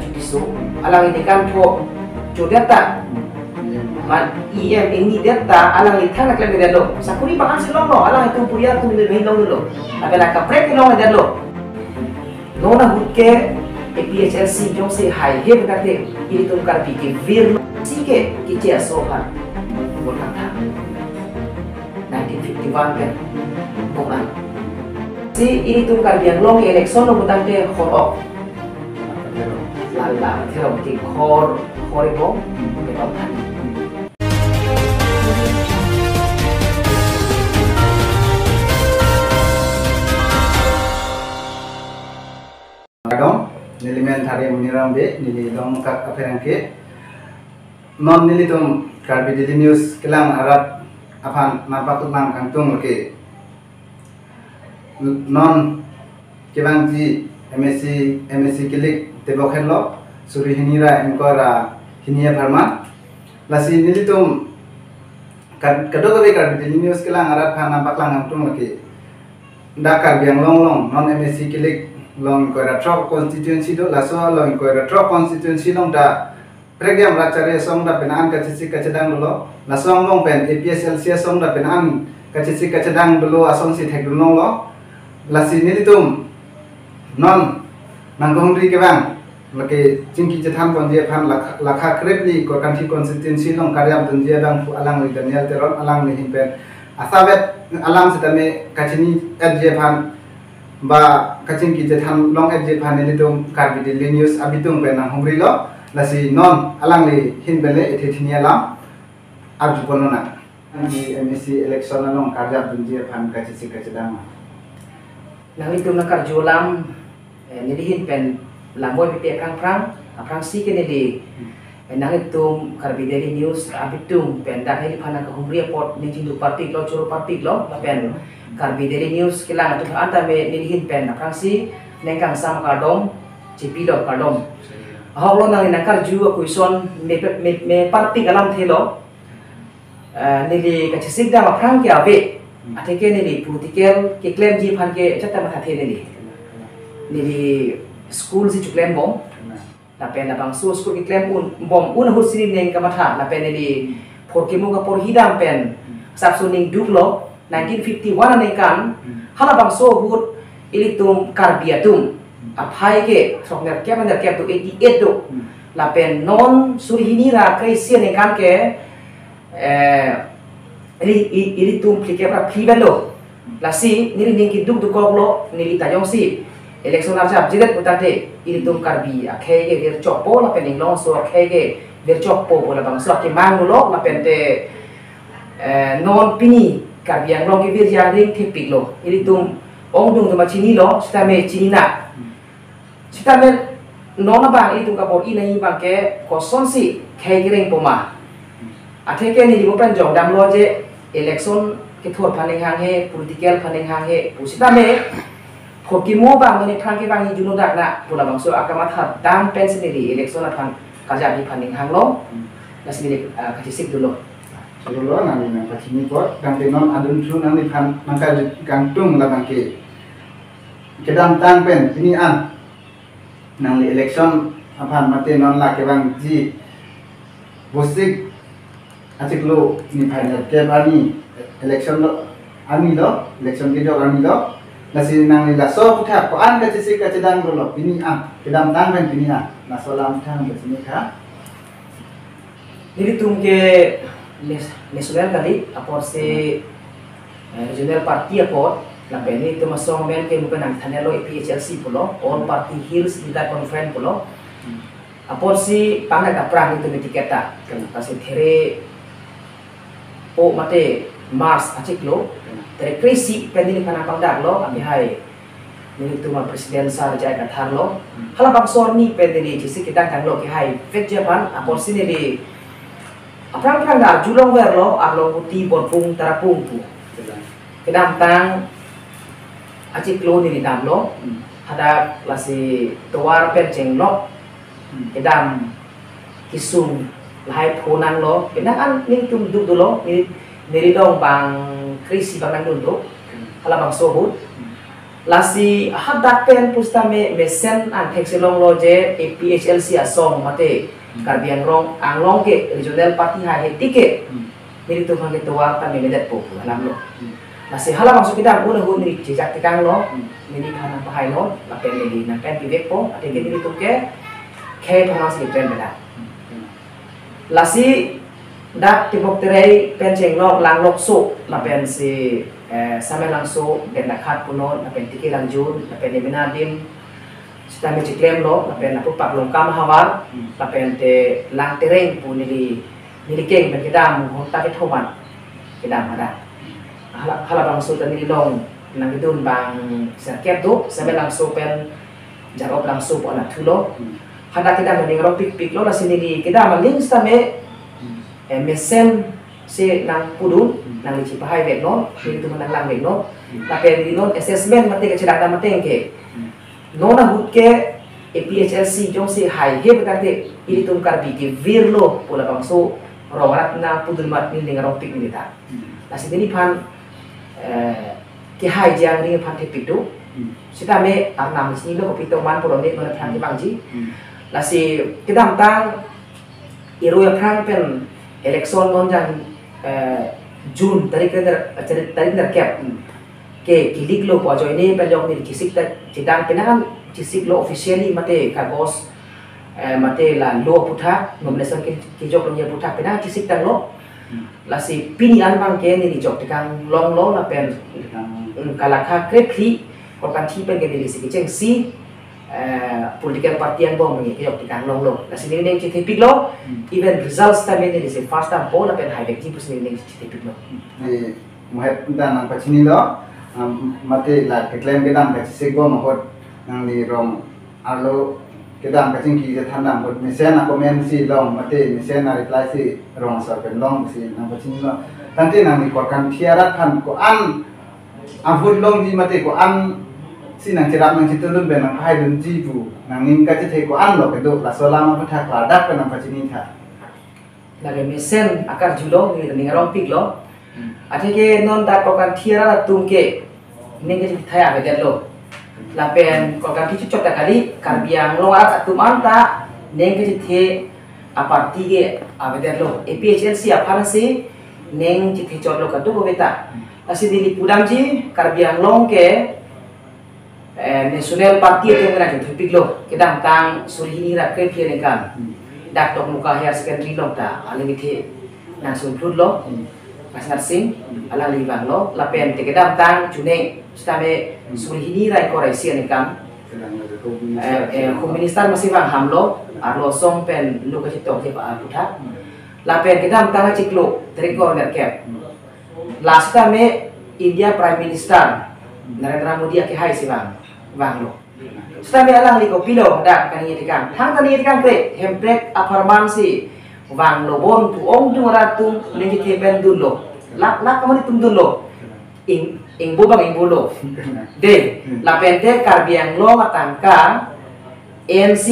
ajudiso alang ini kan po data man ini data alang litang nak lebih dalo sakuri bahkan silong lo alang itu punya tu lebih long lo agak kaprek long dalo nona hutke APHLC jong se high he berkate ini tu kar pikir vir sike kicia sohan berkata 1951 kan bukan si ini tu kar biang long election lo butante horok lala theo ti horibong betul nilimen thari muniram be nili dom kak aperangke non nili tum karbi daily news kelang arat afan napakut mang kangtung ke non kebangji MSc kilik tebokhen lo suri hinira engkora hinia pharma lasi nili tum kado kabe karbi daily news kelang arat phan napak lang kangtung ke dakar biang long non MSc kilik long koira trop constituency do laso long koira trop constituency long da program rachare song da penan ka chisi ka chedang lo lasong long pen APSLC song da penan ka chisi ka chedang lo asong si thek long lo lasi ni tum non nangong ri ke bang lake jingki jetham kon je phan lakha krepli ko kanthi constituency long karyam tun je bang fu alang ri daniel teron alang ni himpen asabet alam sedame kachini je phan ba kacing kita tham long edge panel itu karbi daily news abitung benang humri lo lasi non alang li hin bele ethithnia lam arju ponona di MSc election long karja bunje pan kacisi kacedang nang itu nak karju lam ni hin pen lamboy pipe prang si ke ni nang itu karbi daily news abitung pen dak heli phana ka humri pot ni jindu partik lo churu partik lo pen karbi daily news kilang tu anta me nilihin pen na si nengkang sam kadom cipido kadom hawlo nang nakar ju kuison me parti kalam thelo nili kachisik da maprang ke ave ateke nili political ke claim ji phan ke chatta matha the nili school si chuklem bom la pen na bang school ke claim bom husini neng kamatha la pen nili porkimu ka por hidam pen sapsuning duklo 1951 ane kan halabang so hut ilitum karbiatum apai ke trokner ke tu 88 do la pen non surhinira kreisia ne kan ke ilitum plike pra plivelo la si niri ninki duk koklo niri tajong si election arjab jidat utate ilitum karbi akhe ke ver chokpo la pen long so akhe ke ver chokpo bola bang so ke mangulo la pen te non pini karbiang long ke virja ring tipik lo ini tum ong dung tuma chini lo sitame chini na sitame nona bang itu kapor ina hi bang ke koson si khai ring poma athe ke ni mo pen jong dam lo je election ke thor phaning hang he political phaning hang he pusitame khoki mo bang ni thang ke bang hi juno dak na pula bang so akama tha dam pensionary election athan kaja bi phaning hang lo nasini kachisik dulo Sebelum nanti nak kacini kot, dan tenon adun tu nanti kan mangkal gantung lah bangke. Kedam tang pen ini nanti election apa mati non lah ke bang ji bosik acik lo ini final ke bani election lo ani lo election ke jauh ani lo nasi nanti lah so putar ko kacisi kacedang lo ini kedam tang pen ini naso lam tang kacini kah. Jadi tungke nasional kali apor se regional party apor la beni to masong men ke bukan ang thanelo APHLC pulo all party hills leader conference pulo apor si pangkat kaprang itu metiketa kan pasti there o mate mars acik lo tere krisi pendini kana pangdak lo ami hai ni tu ma presiden sar jai kathar lo hala bang sorni pendini jisi kita kan lo ke hai vet japan apor sini di Aprang dar julong verlo arlo puti borpung tarapung pu. Kedam tang acik lo ni dam lo ada lasi tuar penceng lo kedam kisung lahai punang lo kedam an ning tum duk lo ni dong bang krisi bang nang dun tu kala bang sohut lasi hadak pen pustame mesen an thekselong loje APHLC asong mate karbiang rong anglong ke regional party ha hetike miri tu hange tuwa ta memedet po alam lo lasi hala masuk kita una hun miri jejak tikang lo miri khana pahai lo la pen miri na pen pivek po ate ke miri tu ke khe phama si pen bela lasi dak tibok terei pen cheng lok lang lok so la pen si sampai langsung dan nakhat punon napen tiki langjun napen eminadim sita me ciklem lo napen napu pak longkam hawar napen te lang tereng pu nili keng ben kedam honta ke thoman kedam ada hala langsung dan nili long nang idun bang serket tu sampai langsung pen jarop langsung po na thulo hada kedam ning ro pik lo la sinili kedam ling sta me mesen si nang pudun nang lici pahai vek no itu menang lang vek no tapi di non assessment mate ke cedak mate ke no na hut ke APHLC jong si hai he betate ini tum karbi ke virlo pola bangso rawat na pudun mat ni dengan ropik ni ta lasi ini pan ke hai jang ni pan te pitu sita me arnam sini lo pito man pola ne mana phan ke bangji lasi kedam tang iru ya phan pen election non jang Jun tarik cap ke kilik lo po ini penyok ni kisik ta cidang penahan kisik lo officially mate kagos mate la lo putha nomination ke jok lo putha penahan kisik tang lo la si pinian bang ke ni jok tikang long lo la pen kalakha krepli ko kan thi pen ke ni si cheng si political party yang bom ni ke jok tikang long lo la si ni ning tipik lo even results ta ni si first time poll pen high vector pus ni tipik lo ni muhet dan nang pachini lo mate la claim ke dam ka sego mohot nang ni rom alo ke dam ka chingki je thandam bot mesen na comment si long mate mesen na reply si rong sa pen long si nang pachini lo tanti nang ni ko kan thiarat khan ko an avut long ji mate ko an si nang cerap nang citulun ben nang hai dun ji bu nang ning ka che ko an lo ke do la solama patha kladak ka nang pachini tha lagi mesen akar julo ni ning rompik lo ate ke non ta ko kan thiara tum ke ning ke thaya be lo la pen ko kan ki chot ta kali karbiang lo ara tum anta ning ke the aparti ke ave lo APHLC apara se ning ki the chot lo ka tu ko beta asi dili pudam ji karbiang long ke national party itu ngena ke topik lo kedam tang surhini ra ke phe kan dak tok muka higher secondary lo ta ali mithe nang sun plut lo pasar sing ala li bang lo la pen te kedam tang june stame surhini ra ko rai sian kan komunistan masih bang ham lo arlo song pen lu ka tok je pa putha la pen kedam tang ciklo triko ner kep last time India Prime Minister Narendra Modi ke hai si bang lo stame alang li ko pilo da kan ye tikang thang kan ye tikang pre hemprek aparman si wang lo bon tu ong tu ratum lengi te ben dun lo lak kamu tum dun lo ing bo bang ing bo lo de la pente karbiang lo matangka ANC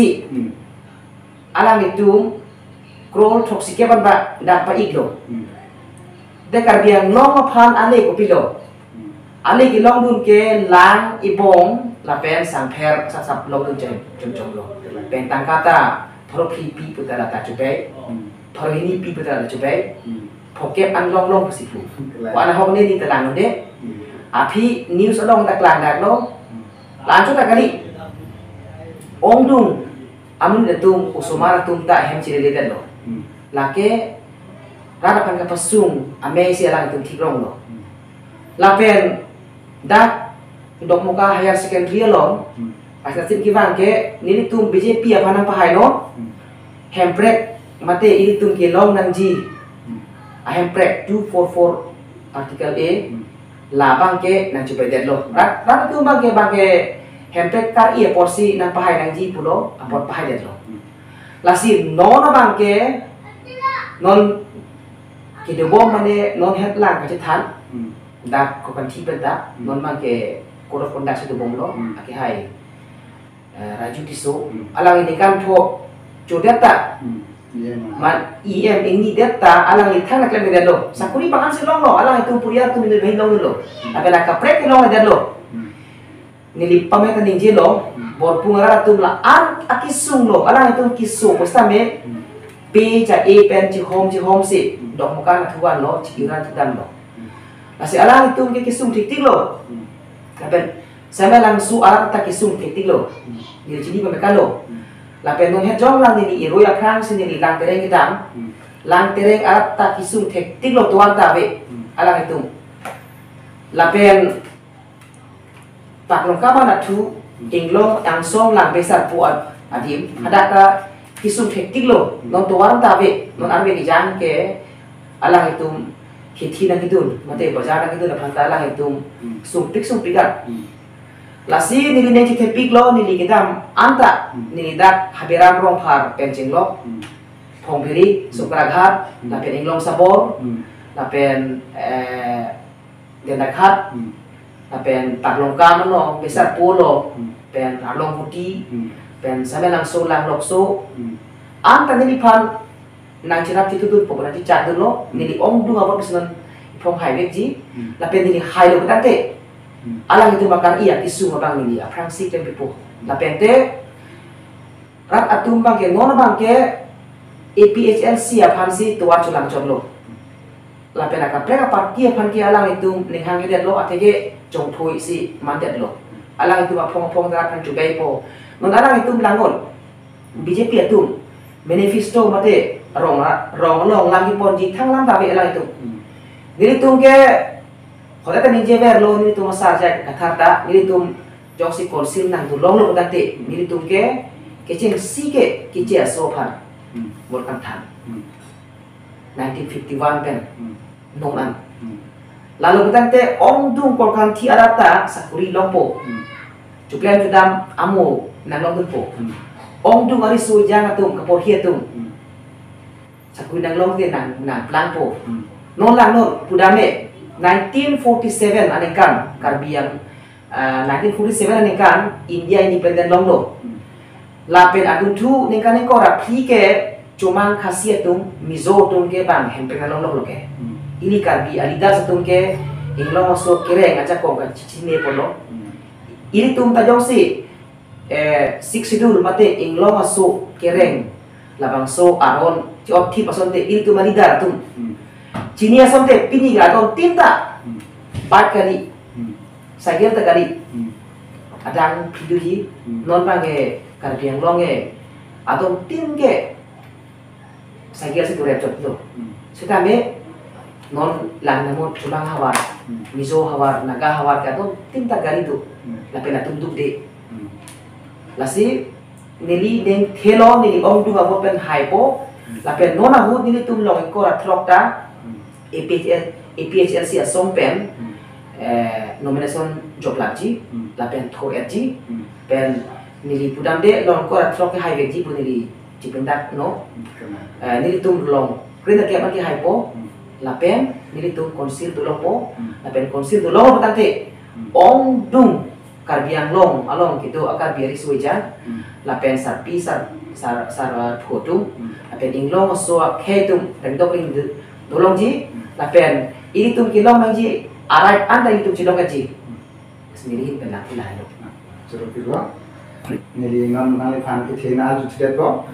alang itu krol toksike ban ba da pa iglo de karbiang lo ma phan ale ko pilo ale ki long dun ke lang ibong la pen sang pher sap long dun jom lo pen tangkata thoro pi putala ta chupe thoro ini pi putala chupe phoke an long long sipu wa na hong ne ni talang de api news long tak lang dak lo lan chu ta kali ong dung amun de tum usumara tum ta hem chile de lo la ke rada pan ka pasung ame si alang tum thikrong lo la pen dak dok muka higher secondary lo asal sin kiwang ke nili tum BJP apa nang pahai no hemprek mate ini tum ke long nang ji hemprek 244 article A la bang ke nang cuba det lo rat tu bang ke hemprek kar ia porsi nang pahai nang ji pulo apot pahai det lo lasi non bang ke non ke de bom mane non headline ka chan dak ko kan thi benda non bang ke code of conduct itu bom lo aki hai raju tiso alang ini kan tho jodeta man ini data alang ini thang nakle me lo sakuri pangan silong lo alang itu puria tu min behin lo lo apela ka prek lo lo nili pameta ninje lo bor pungara tum la an akisung lo alang itu kisung pesta me p cha e pen chi home si dok muka na tuan lo cikiran tudam lo asi alang itu ke kisung tik lo lapen sama langsung alang ta kisung tik lo nili cini pameka lo lapen non hejong lang nili iru ya krang si nili lang tereng gedang lang tereng alat ta kisung tik lo tuan ta ve alang itu lapen tak lengkap nak tu inglong yang song lang besar puat adim ada ka kisum hektik lo non tuan tabe non arbe di jang ke alang itu hiti nang itu mate bazar nang itu na phanta alang itu sumpik kan lasi nili ne kita pik lo nili kita anta nili dak haberam rong phar pencing lo phong biri sukraghat lapen inglong sabor lapen denakhat pen taklong kam no besar polo pen along putih pen sama langsung lang lokso ang tadi pan nang cerap itu tuh pokoknya dicat dulu nili om du ngapa pesan from highway ji la pen nili high lo kate alang itu makan iya isu ngabang nili aprang si ken pipo la pen te rat atum bang ke non bang ke APHLC apan si tuar culang conlo la pen aka preka parti apan ke alang itu ninghang ide lo atege jong thui si mandet lo alang itu pong darat kan juga po non alang itu bilangon BJP itu manifesto mate rong long lagi pon di thang lam tabe alang itu nili tum ke khoda ta ninje ver lo nili tum sar ja katharta nili tum jong si konsil nang tu long lo date nili tum ke chen si ke kiche so phan bor kan than 1951 pen nong an lalu kita te ong dung kolkan ti arata sakuri lompo cuklen judam amu nalong po ong dung ari su jang atum kapor hietum sakuri nang long te nang plan po non lang non pudame 1947 anekan karbiang 1947 anekan India independent long lo lapen adu tu nekan ko rapi ke cumang khasiatum mizo tum ke bang hempeng long lo ke ini karbi alida satung ke inglong masuk kereng aja kong kan cicine polo ini tum tajong si six schedule mate inglong masuk kereng labang so aron ci opti pasonte ini tum alida tum cinia sonte pini ga don tinta 4 kali sagel ta kali adang piduji non pange karbi yang longe atau tin ke sagel situ repot lo sitame non lang namo tulang hawar mizo hawar naga hawar ka to tinta gari tu la pena tunduk de lasi nili den thelo nili ong du abo pen hypo la pen nona hu nili tum long ko ra thlok ta APHLC asong pen nomination job laji la pen thor ji pen nili pudam de long ko ra thlok ke highway ji pu nili jipendak no nili tum long krena ke ma ke hypo lapen nili tu konsil tu lopo lapen konsil tu lopo tante ong dung karbiang long along gitu akar biari sueja lapen sarpi sar photo lapen inglong so khetum rendok ring dolong ji lapen ini tu kilong manji arai anda itu cilong gaji sendiri benak ilahi Juru kedua nili ngon nali fan kithina aju tidak ko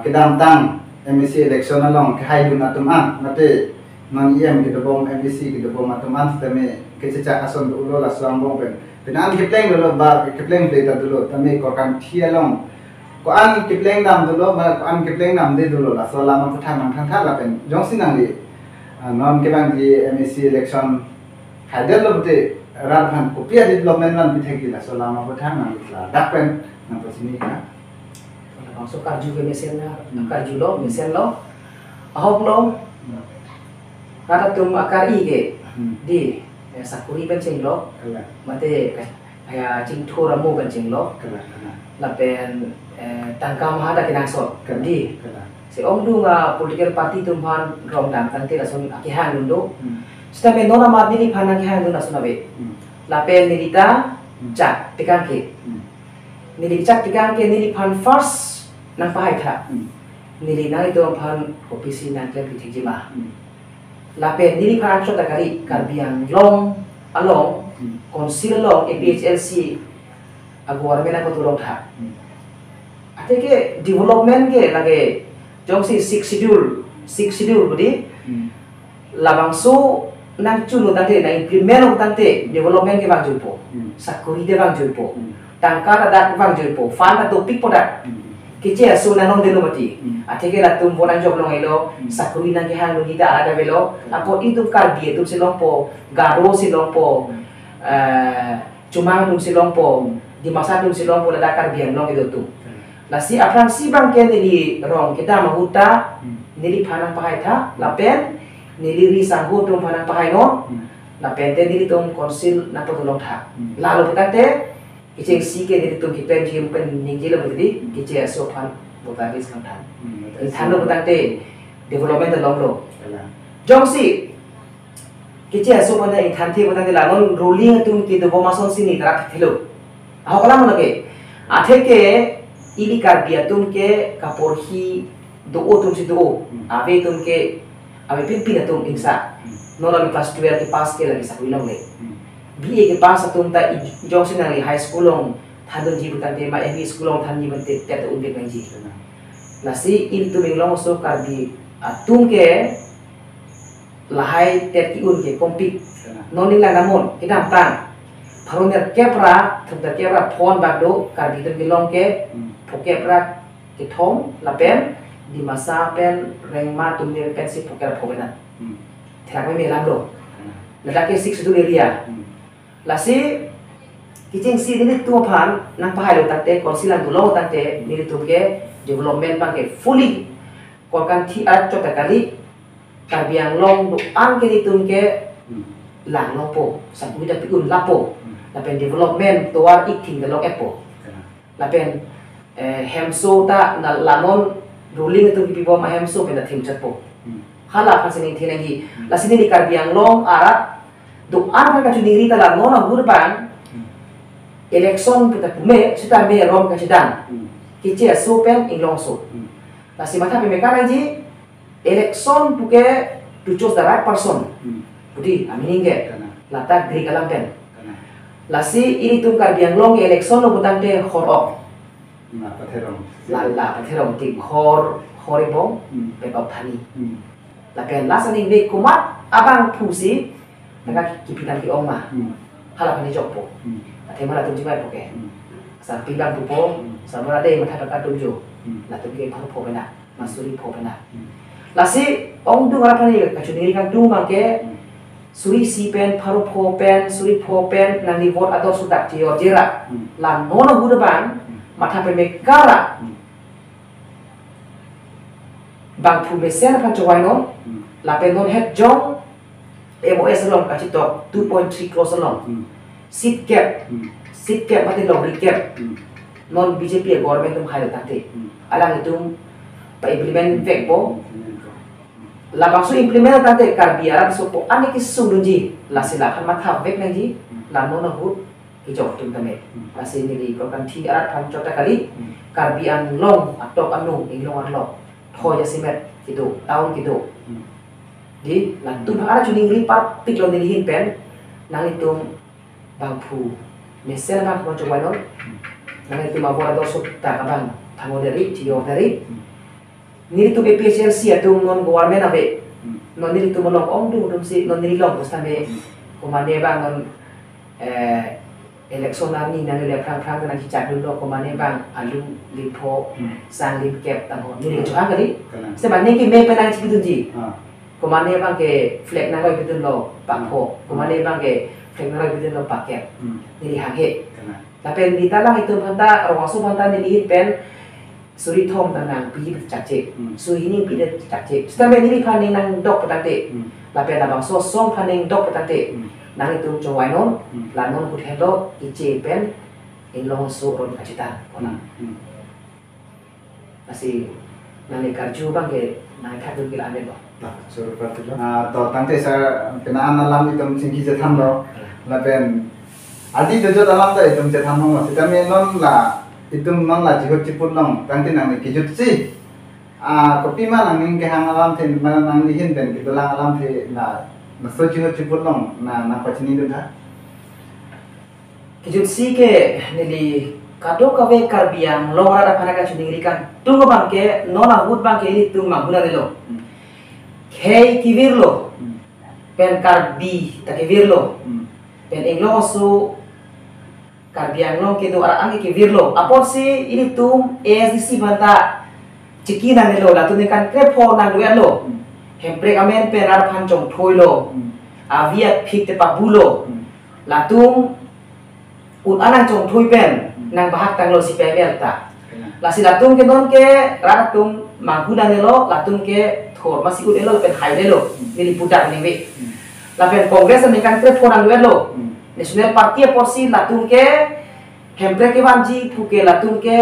kedam tang MSC election along khai dun atum an nate non IM kita bom MBC kita bom teman tame kececak ason dulu lah selambong pen penan kipleng dulu bar kipleng play dulu tame korkan thialong ko an kipleng nam dulu ba ko an kipleng nam de dulu lah selama putang nang thang lah pen jong sinang di non kebang di MBC election hadir lo bete radhan kopia development lan bitheki lah selama putang nang lah dak pen nang sini kan langsung karju ke mesin karju lo mesin lo ahok lo kata tum akar ige di sakuri benceng lo mate kayak cing thura mu benceng lo lapen tangkam hada kinang sot di si om du nga political party tumhan rong dang tante lasun akihan dundo stabe nona mat ni phanang akihan dun asunabe lapen nilita cak tikang ke nili cak tikang ke nili phan first nang pahai tha nili nang itu phan opisi nang ke pitijima lapen nili phan chota kari karbiang long along konsil long APHLC agora mena ko tulong tha ate ke development ke lage jong si six schedule budi labang so nang chunu tante na implement of tante development ke bang jupo sakuri de bang jupo tangka da bang jupo fan na topik poda kiche so na non deno mati ate ke la tum bonan job long elo sakuri nang ke hang ni da ada belo apo itu kar bi tu silong po garo silong po cuma tum silong po di masa tum silong po da kar bian long itu tu la si aprang si bang ke ni rong kita mahuta nili phanang pakai tha lapen nili ri sanggu tum phanang pakai no lapen te nili tum konsil na potulong tha lalu kita te kicheng si ke nili tum kipen jim pen ningji lo budi kiche so phan botaris kan than thano potang te development long lo jong si kiche so phan in than the potang te lanon rolling tum ki do bomason sini trak thilo ahokala monake athe ke ili karbia tum ke kaporhi do tum si do ave tum ke ave pin tum insa nora mi class 12 ke pass ke lagi sakuilong le BA ke pass tum ta jongsin ali high school long thadon ji butan te ma ME school long than ji bante te to unbe nang ji la si il tum long so karbi tum ke lahai te ki un ke compete noning la namon kita tang Haruner kepra, tentang kepra phone bagdo, karbi tum bilong ke pokepra kitong lapen di masa pen rengma tumir pen si pokera pokena tidak me lando ladake six du area lasi kicing si ini tu pan nang pahai lo tate konsilan tu lo tate ni tu ke development bang ke fully korkan ti at chota kali karbiang long du an ke ni tum ke lang lopo sakumi da pikun lapo lapen development tuar iking de lok epo lapen hemso ta na lanon ruling itu pipo ma hemso pena tim chatpo hala pasini thinagi lasini di karbiang long arat do an ka chudiri ta la nona hurban election pita pume sita me rom ka chidan kiche so pen inglong so lasi mata pe mekana ji election puke to choose the right person budi amininge lata gri kalam pen lasi ini tum karbiang long election lo butante horok la patherong tik horibong pepau thani lapen lasani ne kumat abang pusi taka kipitan ki oma hala pani jokpo ate mala tum jibai poke sa pindang pupo sa mala de matha taka tumjo la tum ke pho bena masuri pho bena lasi ong du ngara pani ka chuni kan du mangke suri si pen pharu pho pen suri pho pen nani vote atau sudak ti jera la nono hudaban mata pemekara bang pumesen pan chawainon la penon het jong MOS long kachito 2.3 close long sit cap mati long recap non BJP government tum khai tate alang itum pa implement vek bo la bangsu implement tate karbiara so po aniki sundunji la sila kan matha vek nangji la nona hut hijau tum tame masih ini program 3 arat pan chota kali karbian long atau anu inglong arlo thoya simet gitu tahun gitu di lantu ara chuning ripat piklon dilihin pen nang itum bangpu mesel nang ko coba nang itum mabora do sutta kabang thango dari tio dari ni itu BPSLC atau non government abe non ni itu molong om dum si non ni long postame komane bang non election nani nani le prang nang hicak dulu komane bang alu lipo sang lip cap tango ni jo angari sebab ni ki me penang ci ji komane bang ke flag nang ko bitun lo pakho komane bang ke flag nang bitun lo paket ni hanghe tapi di talang itu banta rosu banta ni pen suri thom tanang pi chakche suri ni pi chakche sebab ni phani nang dok patate tapi ada bang so song phani dok patate nang itu cowai non lanon kut hello ice pen ilong suron kacitan kona masih nani karju bang ke nai kadu kila ane lo so berarti to tante sa kenaan alam itu singki jathan lo lapen adi jojo dalam da itu jathan lo sita me non la itu non la jihut ciput long tante nang kijut si kopi ma nang ke hang alam ten ma nang lihin ben gitu lang alam te na naso jihut ciput long na pachini tu tha kijut si ke nili kado kawe karbiang long rada panaka chuningrikan tungo bangke nona hut bangke ini tung manghuna delo kei kivirlo pen karbi takivirlo pen englo su karbiang long kedo ara angi kivirlo apor si ini tung ASDC banta cikina delo latunikan krepo nang duelo hempre kamen pen ara pancong thoilo avia phik te pabulo latung un anang chong thui pen nang bahak tang lo si pemel ta la si latung ke non ke ratung manghuna nelo latung ke thor masih ud elo pen hai delo ni pudak ni we la pen kongres ni kan tre phonang lo national party porsi latung ke hempre ke banji puke latung ke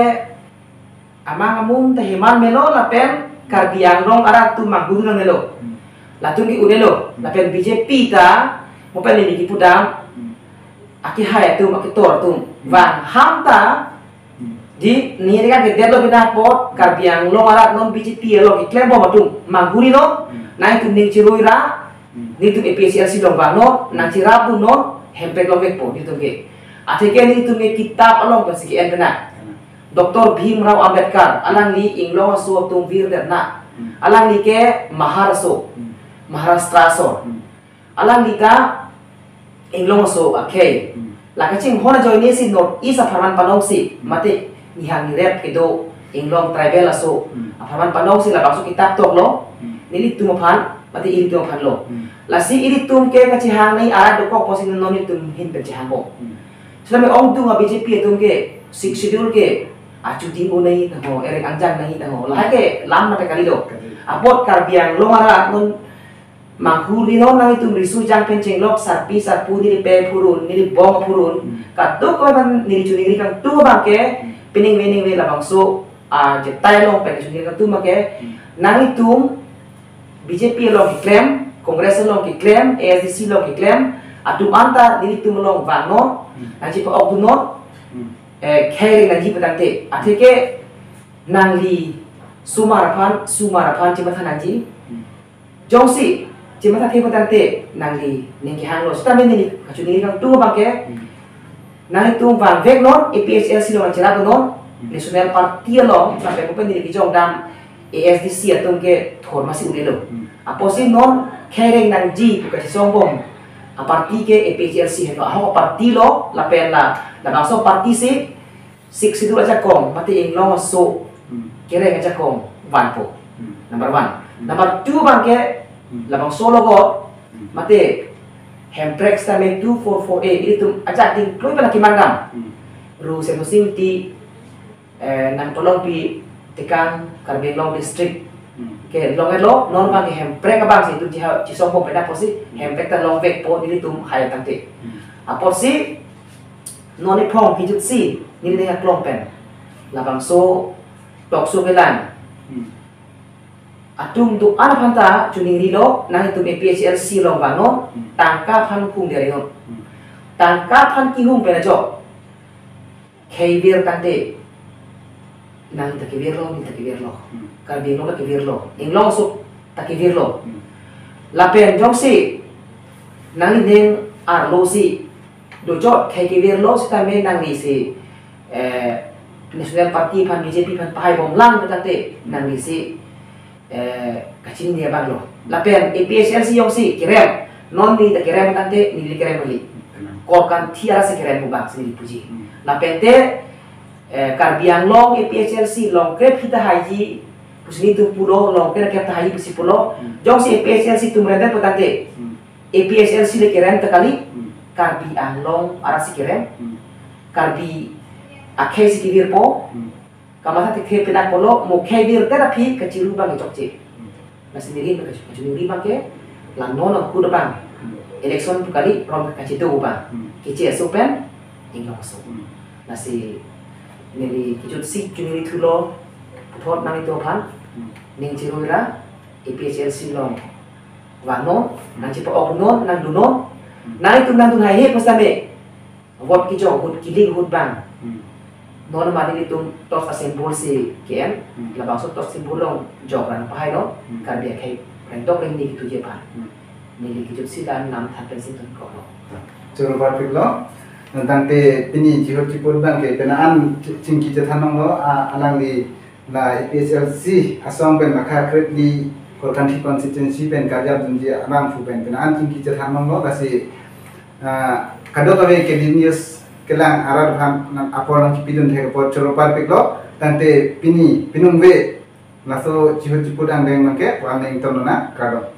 amang amun te heman melo la pen karbiang rong ara tu manghuna nelo latung ki udelo la pen BJP ta mo pen ni ki pudang aki hai tu aki tor tu van hamta di ni kan ke delo bina pot karbiang long alat non BJP lo ki klem bo matung manghuri no nai tu ning ciruira ni tu APCLC long bano nang cirabu no hempek lo vek po ni tu ke ate ke ni tu ke kitab along basi ki endena Dr. Bhimrao Ambedkar alang ni inglong su tung vir derna alang ni ke Maharashtra so alang ni ka inglong so okay la kaching hona joy ni si not isa pharman panong si mate ni hang ni rep kedo inglong tribal aso pharman panong si la bakso kitab tok lo nili tum phan mate iri tum phan lo la si iri tum ke kachi hang nei ara do ko posin no ni tum hin pe hang bo selame ong tu BJP tum ke six schedule ke acuti mo nei ta ho erek anjang nei ta ho la ke lam mate kali do apot karbiang lo mara non manghuri no nang itu risu jang penceng lok sarpi sarpu ni pe purun ni bong purun kaduk ko ban ni chuni kang tu bangke pining we la bangso a je tai long pe chuni kang tu make nang itu BJP long claim kongres long claim ASDC long claim atu anta ni tu long vano nanti pa ok no khairi nanti patante atike nangli sumarapan cimathan nanti jongsi cimata ke patante nangli ningki hanglo stame ni kachuni kang tu bangke nang tu van vek non APCLC lo cerado non national party lo sampai ko ni ki jong dam ASDC atung ke thor masih udelo aposi non khairi nang ji ko kasi songbom a party ke APCLC helo ho party lo la pen la bangso party si sik sidu aja kong mati ing long so kere aja kong van po number 1 number 2 bangke labang solo god mate hemprex tame 2448 itu aja ting kloi pala kimandam ru semusing ti nang tolong pi tekan Karbelong district ke long elo non bang hemprex ka bang itu ci songko peda posi hemprex ta long vek po ini tum hai tante aposi noni phong hijut si ni dengan klong pen labang so tok so belan atum tu ana phanta chuning rilo nang tu APCLC long bano tangka phan khung de reno tangka phan ki hum pe jo khaibir tante nang takibir lo karbi lo takibir lo inglong su takibir lo lapen jong si nang ning ar lo si do jo khaibir lo si tame nang ni si national party phan BJP phan pai bom lang tante nang ni si kacing dia bang lo lapen APCLC yong si kirem non di kirem tante ni di kirem beli kor kan tiara se kirem bang sini puji lapen te karbiang long APCLC long krep kita haji pusini tu pulo long krep kita haji pusi pulo jong si APCLC tu mereka potante APCLC le kirem tekali karbiang long arasi kirem karbi akhir si kibir po kamata te pena polo mo khaibir terapi kecilu bang jokje na sendiri kecil bang ke lang nono kuda bang election kali rom kacitu bang kece sopen inglo so na si nili kijut si juni thulo puthot nang itu phan ning ciruira APCLC long wano nang cipo okno nang duno nang itu nang tunai he pasame vote kijo hut kiling hut bang non mari itu tos simbol si ken labang so tos simbol long jok ran pahai no karbi kai rendok ini gitu je pan nili kijut si dan nam thapen si ton ko Juru parpik lo tentang te pini jihor cipur bang ke penaan cingki jathanong lo alang di la EPSLC asong pen makha kret di Kolkanthi constituency pen karya dunji abang fu pen penaan cingki jathanong lo kasi kado kabe ke di news kelang arar ham apol kipidun the pot choropar piklo tante pini pinung ve naso jihor cipur ang deng mangke wan ning tonona kado